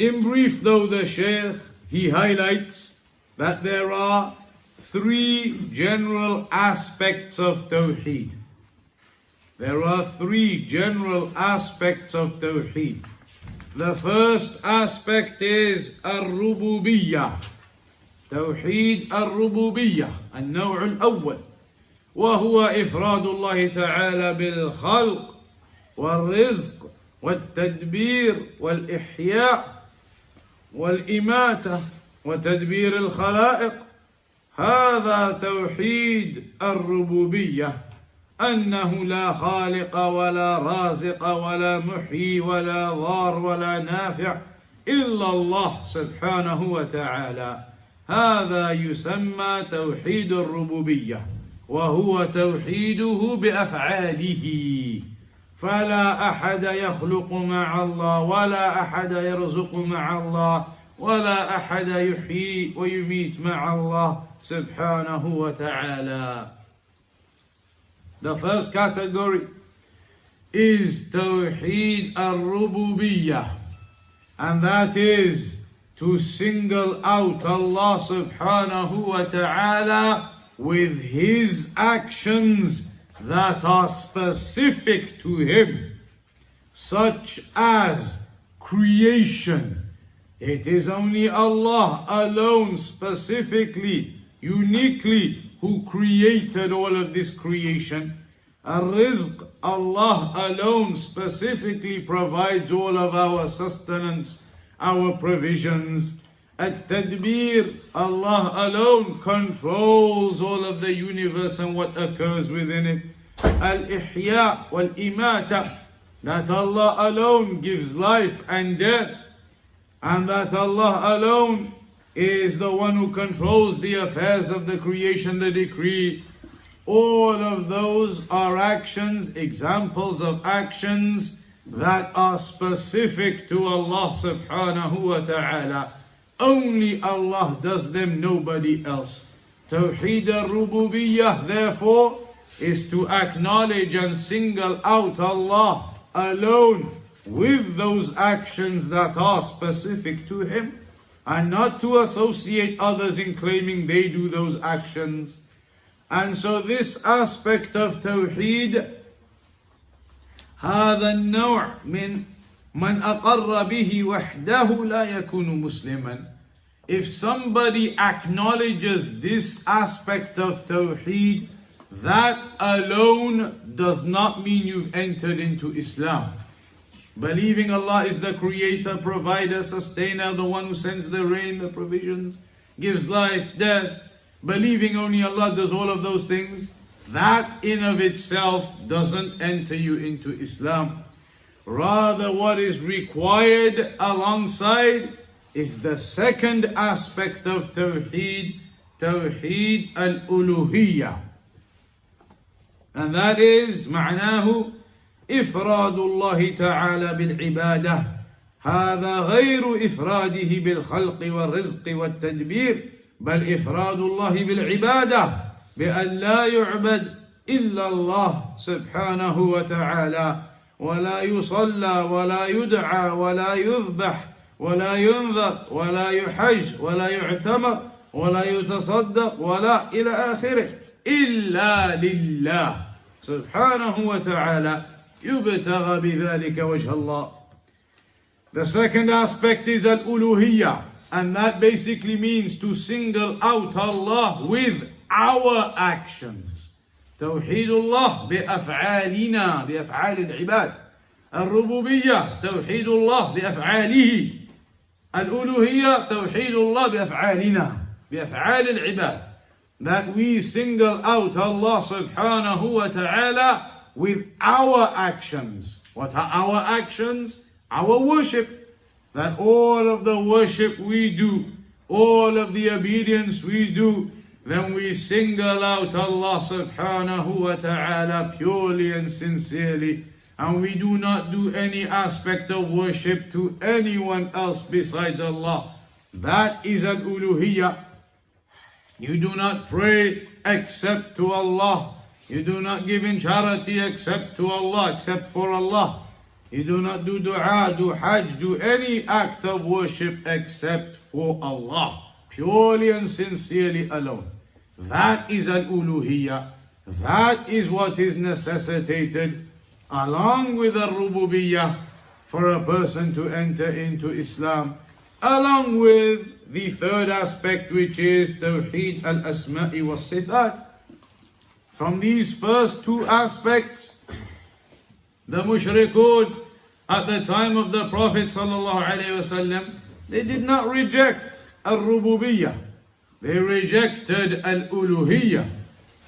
In brief though, the Shaykh, he highlights that there are three general aspects of Tawheed. There are three general aspects of Tawheed. The first aspect is Ar-Rububiyyah. توحيد الربوبية النوع الأول، وهو إفراد الله تعالى بالخلق والرزق والتدبير والإحياء والإماتة وتدبير الخلائق. هذا توحيد الربوبية، أنه لا خالق ولا رازق ولا محيي ولا ضار ولا نافع إلا الله سبحانه وتعالى. هذا يسمى توحيد الربوبية، وهو توحيده بأفعاله. فلا أحد يخلق مع الله، ولا أحد يرزق مع الله، ولا أحد يحيي ويميت مع الله سبحانه وتعالى. The first category is Tawheed Ar-Rububiyyah, and that is to single out Allah subhanahu wa ta'ala with His actions that are specific to Him, such as creation. It is only Allah alone, specifically, uniquely, who created all of this creation. Ar-Rizq, Allah alone specifically provides all of our sustenance, our provisions. At-Tadbir, Allah alone controls all of the universe and what occurs within it. Al-Ihya wal-Imata, that Allah alone gives life and death, and that Allah alone is the one who controls the affairs of the creation, the decree. All of those are actions, examples of actions that are specific to Allah subhanahu wa ta'ala. Only Allah does them, nobody else. Tawheed al-Rububiyyah, therefore, is to acknowledge and single out Allah alone with those actions that are specific to Him, and not to associate others in claiming they do those actions. And so this aspect of Tawheed, هذا النوع من أقر به وحده لا يكون مسلما. If somebody acknowledges this aspect of Tawheed, that alone does not mean you've entered into Islam. Believing Allah is the creator, provider, sustainer, the one who sends the rain, the provisions, gives life, death. Believing only Allah does all of those things, that in of itself doesn't enter you into Islam. Rather, what is required alongside is the second aspect of Tawheed, Tawheed Al-Uluhiyyah. And that is معناه إفراد الله تعالى بالعبادة. هذا غير إفراده بالخلق والرزق والتدبير، بل إفراد الله بالعبادة بأن لا يعبد إلا الله سبحانه وتعالى، ولا يصلى ولا يدعى ولا يذبح ولا ينذر ولا يحج ولا يعتمر ولا يتصدق ولا إلى آخره إلا لله سبحانه وتعالى يبتغى بذلك وجه الله. The second aspect is Al-Uluhiyyah, and that basically means to single out Allah with our actions. توحيد الله بأفعالنا، بأفعال العباد. الربوبية توحيد الله بأفعاله. الألوهية توحيد الله بأفعالنا، بأفعال العباد. That we single out Allah subhanahu wa ta'ala with our actions. What are our actions? Our worship. That all of the worship we do, all of the obedience we do, then we single out Allah subhanahu wa ta'ala purely and sincerely. And we do not do any aspect of worship to anyone else besides Allah. That is Al-Uluhiyyah. You do not pray except to Allah. You do not give in charity except to Allah, except for Allah. You do not do dua, do hajj, do any act of worship except for Allah, purely and sincerely alone. That is Al-Uluhiyyah. That is what is necessitated along with Ar-Rububiyyah for a person to enter into Islam, along with the third aspect, which is Tawheed al-Asma'i was-Sifat. From these first two aspects, the mushrikun at the time of the Prophet ﷺ, they did not reject Ar-Rububiyyah. They rejected Al-Uluhiyyah.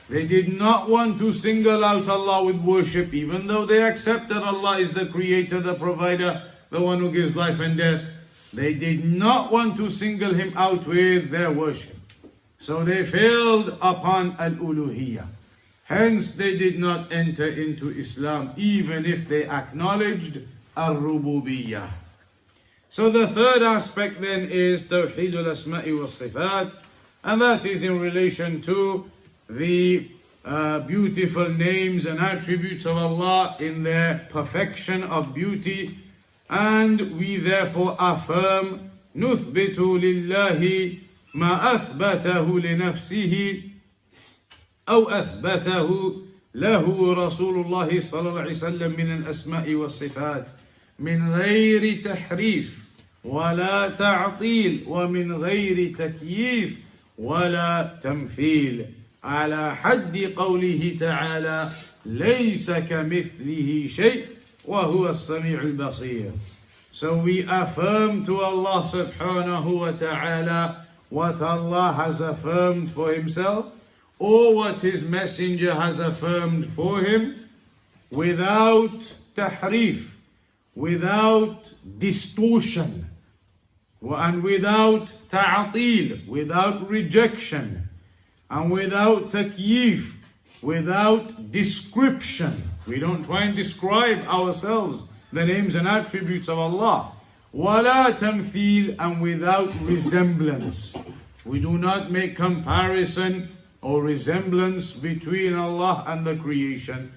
They did not want to single out Allah with worship, even though they accepted Allah is the creator, the provider, the one who gives life and death. They did not want to single Him out with their worship. So they failed upon Al-Uluhiyyah. Hence they did not enter into Islam, even if they acknowledged Ar-Rububiyyah. So the third aspect then is Tawheed al-Asma'i was-Sifat, and that is in relation to the beautiful names and attributes of Allah in their perfection of beauty. And we therefore affirm نثبت لله ما أثبته لنفسه أو أثبته له رسول الله صلى الله عليه وسلم من الأسماء والصفات من غير تحريف ولا تعطيل ومن غير تكييف ولا تمثيل على حد قوله تعالى ليس كمثله شيء وهو السميع البصير. So we affirm to Allah subhanahu wa ta'ala what Allah has affirmed for Himself, or what His Messenger has affirmed for Him, without tahrif, without distortion, and without ta'atil, without rejection, and without takyif, without description. We don't try and describe ourselves, the names and attributes of Allah. Wala tamthil, and without resemblance. We do not make comparison or resemblance between Allah and the creation.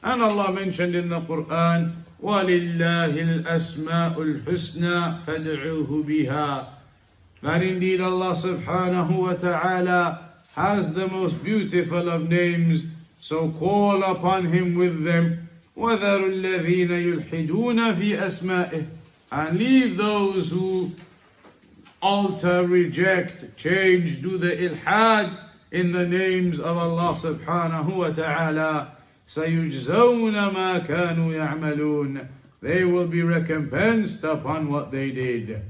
And Allah mentioned in the Quran, وَلِلَّهِ الْأَسْمَاءُ الْحُسْنَى فَادْعُوهُ بِهَا. That indeed Allah subhanahu wa ta'ala has the most beautiful of names, so call upon Him with them. وَذَرُوا الَّذِينَ يُلْحِدُونَ فِي أَسْمَائِهِ. And leave those who alter, reject, change, do the ilhad in the names of Allah subhanahu wa ta'ala. سَيُجْزَوْنَ مَا كَانُوا يَعْمَلُونَ. They will be recompensed upon what they did.